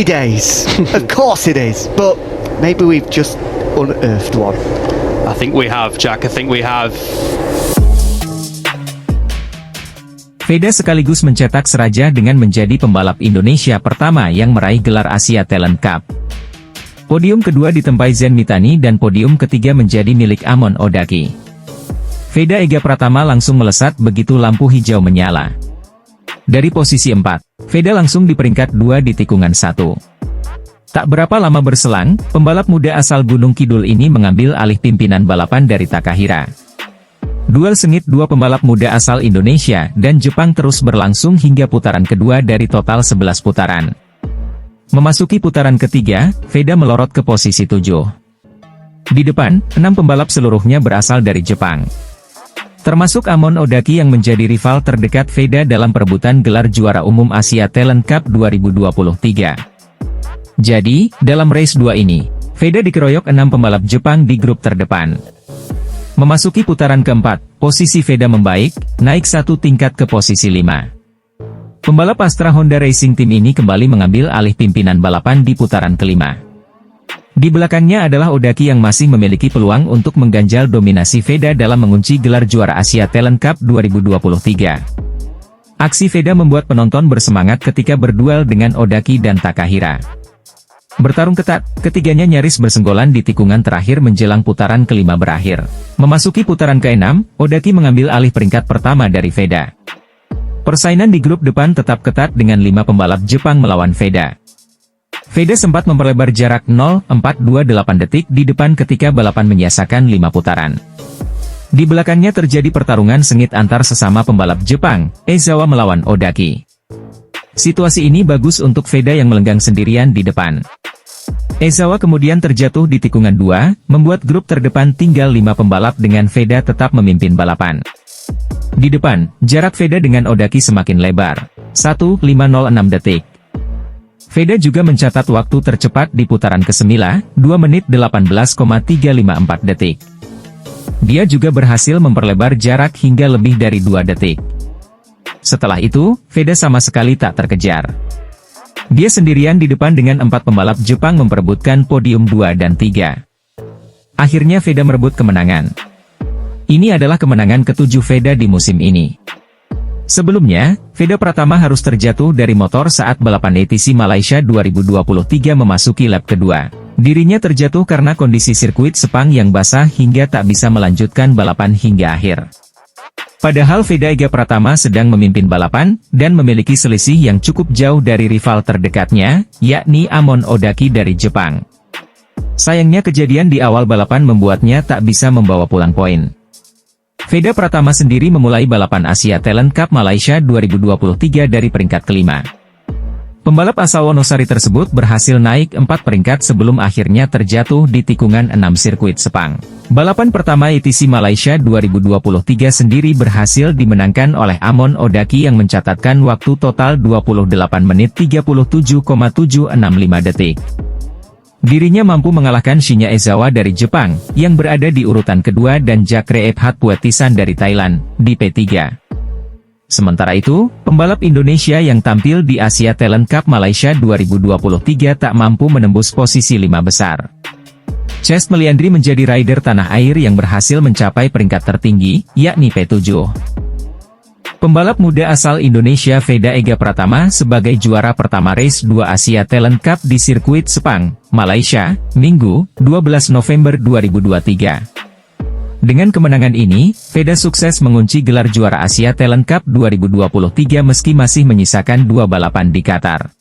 days. Of course it is, but maybe we've just unearthed one. I think we have, Jack. I think we have. Veda sekaligus mencetak Seraja dengan menjadi pembalap Indonesia pertama yang meraih gelar Asia Talent Cup. Podium kedua ditempai Zen Mitani dan podium ketiga menjadi milik Amon Odaki. Veda Ega Pratama langsung melesat begitu lampu hijau menyala. Dari posisi 4, Veda langsung di peringkat 2 di tikungan 1. Tak berapa lama berselang, pembalap muda asal Gunung Kidul ini mengambil alih pimpinan balapan dari Takahira. Duel sengit dua pembalap muda asal Indonesia dan Jepang terus berlangsung hingga putaran kedua dari total 11 putaran. Memasuki putaran ketiga, Veda melorot ke posisi 7. Di depan, 6 pembalap seluruhnya berasal dari Jepang. Termasuk Amon Odaki yang menjadi rival terdekat Veda dalam perebutan gelar juara umum Asia Talent Cup 2023. Jadi, dalam race 2 ini, Veda dikeroyok 6 pembalap Jepang di grup terdepan. Memasuki putaran keempat, posisi Veda membaik, naik 1 tingkat ke posisi 5. Pembalap Astra Honda Racing Team ini kembali mengambil alih pimpinan balapan di putaran kelima. Di belakangnya adalah Odaki yang masih memiliki peluang untuk mengganjal dominasi Veda dalam mengunci gelar juara Asia Talent Cup 2023. Aksi Veda membuat penonton bersemangat ketika berduel dengan Odaki dan Takahira. Bertarung ketat, ketiganya nyaris bersenggolan di tikungan terakhir menjelang putaran kelima berakhir. Memasuki putaran ke-6, Odaki mengambil alih peringkat pertama dari Veda. Persaingan di grup depan tetap ketat dengan 5 pembalap Jepang melawan Veda. Veda sempat memperlebar jarak 0,428 detik di depan ketika balapan menyisakan 5 putaran. Di belakangnya terjadi pertarungan sengit antar sesama pembalap Jepang, Ezawa melawan Odaki. Situasi ini bagus untuk Veda yang melenggang sendirian di depan. Ezawa kemudian terjatuh di tikungan 2, membuat grup terdepan tinggal 5 pembalap dengan Veda tetap memimpin balapan. Di depan, jarak Veda dengan Odaki semakin lebar, 1:506 detik. Veda juga mencatat waktu tercepat di putaran ke-9, 2 menit 18,354 detik. Dia juga berhasil memperlebar jarak hingga lebih dari 2 detik. Setelah itu, Veda sama sekali tak terkejar. Dia sendirian di depan dengan 4 pembalap Jepang memperebutkan podium 2 dan 3. Akhirnya Veda merebut kemenangan. Ini adalah kemenangan ke-7 Veda di musim ini. Sebelumnya, Veda Pratama harus terjatuh dari motor saat balapan ATC Malaysia 2023 memasuki lap kedua. Dirinya terjatuh karena kondisi sirkuit Sepang yang basah hingga tak bisa melanjutkan balapan hingga akhir. Padahal Veda Ega Pratama sedang memimpin balapan, dan memiliki selisih yang cukup jauh dari rival terdekatnya, yakni Amon Odaki dari Jepang. Sayangnya kejadian di awal balapan membuatnya tak bisa membawa pulang poin. Veda Pratama sendiri memulai balapan Asia Talent Cup Malaysia 2023 dari peringkat kelima. Pembalap asal Wonosari tersebut berhasil naik 4 peringkat sebelum akhirnya terjatuh di tikungan 6 sirkuit Sepang. Balapan pertama ATC Malaysia 2023 sendiri berhasil dimenangkan oleh Amon Odaki yang mencatatkan waktu total 28 menit 37,765 detik. Dirinya mampu mengalahkan Shinya Ezawa dari Jepang, yang berada di urutan kedua dan Jakreep Hatpuetisan dari Thailand, di P3. Sementara itu, pembalap Indonesia yang tampil di Asia Talent Cup Malaysia 2023 tak mampu menembus posisi 5 besar. Chest Meliandri menjadi rider tanah air yang berhasil mencapai peringkat tertinggi, yakni P7. Pembalap muda asal Indonesia Veda Ega Pratama sebagai juara pertama race 2 Asia Talent Cup di sirkuit Sepang, Malaysia, Minggu, 12 November 2023. Dengan kemenangan ini, Veda sukses mengunci gelar juara Asia Talent Cup 2023 meski masih menyisakan 2 balapan di Qatar.